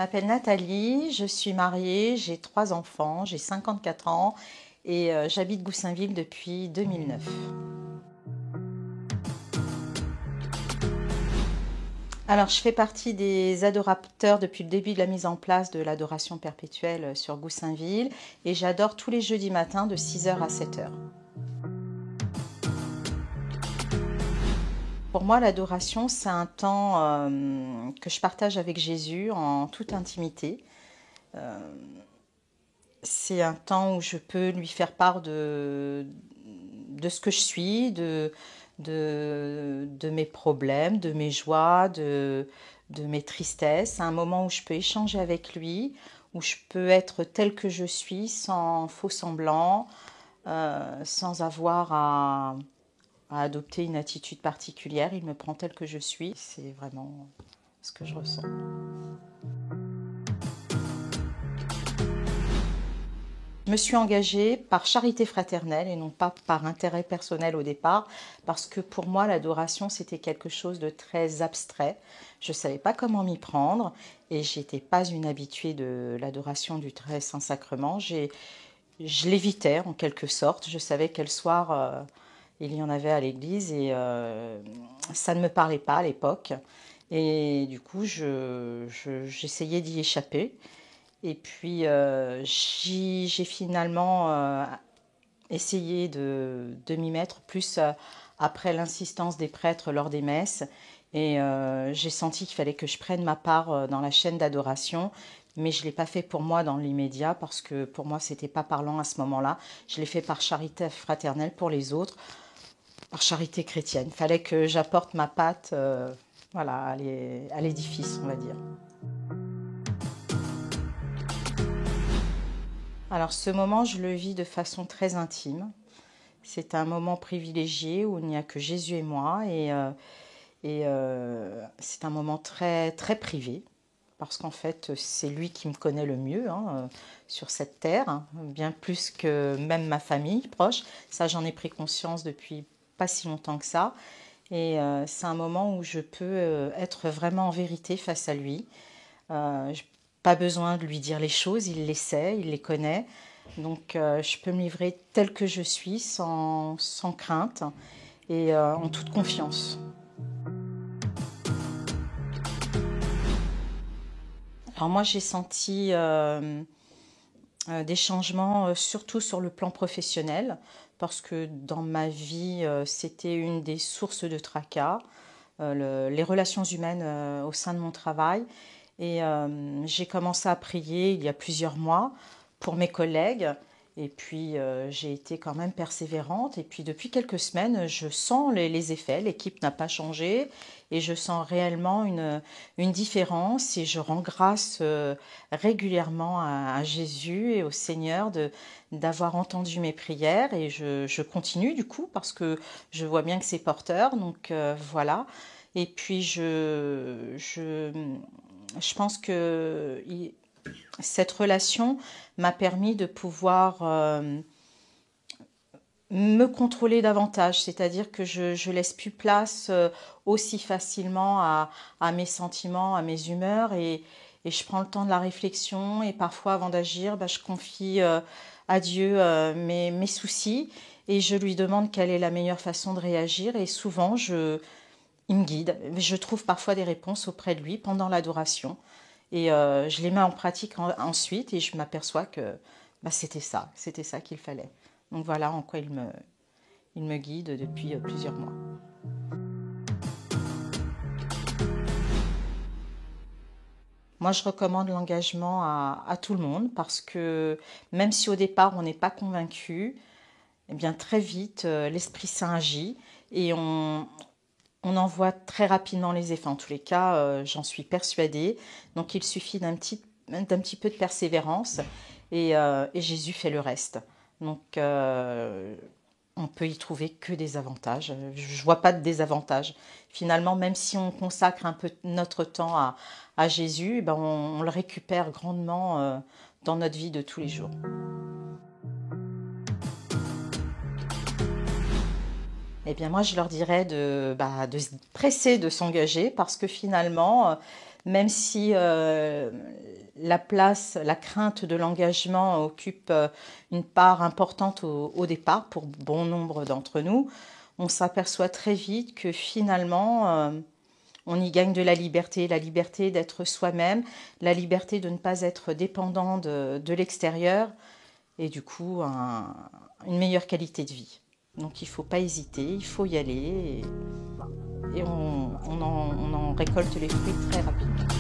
m'appelle Nathalie, je suis mariée, j'ai 3 enfants, j'ai 54 ans et j'habite Goussainville depuis 2009. Alors, je fais partie des adorateurs depuis le début de la mise en place de l'adoration perpétuelle sur Goussainville et j'adore tous les jeudis matins de 6h à 7h. Pour moi, l'adoration, c'est un temps que je partage avec Jésus en toute intimité. C'est un temps où je peux lui faire part de ce que je suis, de mes problèmes, de mes joies, de mes tristesses. C'est un moment où je peux échanger avec lui, où je peux être telle que je suis, sans faux semblant, sans avoir à adopter une attitude particulière. Il me prend telle que je suis. C'est vraiment ce que je ressens. Je me suis engagée par charité fraternelle et non pas par intérêt personnel au départ, parce que pour moi, l'adoration, c'était quelque chose de très abstrait. Je ne savais pas comment m'y prendre et je n'étais pas une habituée de l'adoration du très saint sacrement. Je l'évitais en quelque sorte. Je savais quel soir il y en avait à l'église et ça ne me parlait pas à l'époque. Et du coup, j'essayais d'y échapper. Et puis, j'ai finalement essayé de m'y mettre plus après l'insistance des prêtres lors des messes. Et j'ai senti qu'il fallait que je prenne ma part dans la chaîne d'adoration. Mais je ne l'ai pas fait pour moi dans l'immédiat parce que pour moi, ce n'était pas parlant à ce moment-là. Je l'ai fait par charité fraternelle pour les autres, par charité chrétienne. Il fallait que j'apporte ma patte voilà, à l'édifice, on va dire. Alors ce moment, je le vis de façon très intime. C'est un moment privilégié où il n'y a que Jésus et moi c'est un moment très, très privé parce qu'en fait c'est lui qui me connaît le mieux sur cette terre, bien plus que même ma famille proche. Ça j'en ai pris conscience depuis pas si longtemps que ça. Et c'est un moment où je peux être vraiment en vérité face à lui. Pas besoin de lui dire les choses, il les sait, il les connaît. Donc je peux me livrer telle que je suis, sans crainte et en toute confiance. Alors moi j'ai senti des changements surtout sur le plan professionnel parce que dans ma vie c'était une des sources de tracas, les relations humaines au sein de mon travail. Et j'ai commencé à prier il y a plusieurs mois pour mes collègues. Et puis j'ai été quand même persévérante. Et puis depuis quelques semaines, je sens les effets. L'équipe n'a pas changé. Et je sens réellement une différence. Et je rends grâce régulièrement à Jésus et au Seigneur d'avoir entendu mes prières. Et je continue du coup parce que je vois bien que c'est porteur. Donc voilà. Et puis je pense que cette relation m'a permis de pouvoir me contrôler davantage, c'est-à-dire que je laisse plus place aussi facilement à mes sentiments, à mes humeurs et je prends le temps de la réflexion et parfois avant d'agir, je confie à Dieu mes soucis et je lui demande quelle est la meilleure façon de réagir et souvent il me guide. Je trouve parfois des réponses auprès de lui pendant l'adoration. Et je les mets en pratique ensuite et je m'aperçois que c'était ça qu'il fallait. Donc voilà en quoi il me guide depuis plusieurs mois. Moi, je recommande l'engagement à tout le monde parce que même si au départ on n'est pas convaincu, eh bien très vite l'Esprit Saint agit et on en voit très rapidement les effets. En tous les cas, j'en suis persuadée. Donc il suffit d'un petit peu de persévérance et Jésus fait le reste. Donc on peut y trouver que des avantages. Je ne vois pas de désavantages. Finalement, même si on consacre un peu notre temps à Jésus, on le récupère grandement dans notre vie de tous les jours. Eh bien moi je leur dirais de se presser de s'engager parce que finalement, même si la place, la crainte de l'engagement occupe une part importante au départ pour bon nombre d'entre nous, on s'aperçoit très vite que finalement, on y gagne de la liberté d'être soi-même, la liberté de ne pas être dépendant de l'extérieur et du coup, une meilleure qualité de vie. Donc il ne faut pas hésiter, il faut y aller et on en récolte les fruits très rapidement.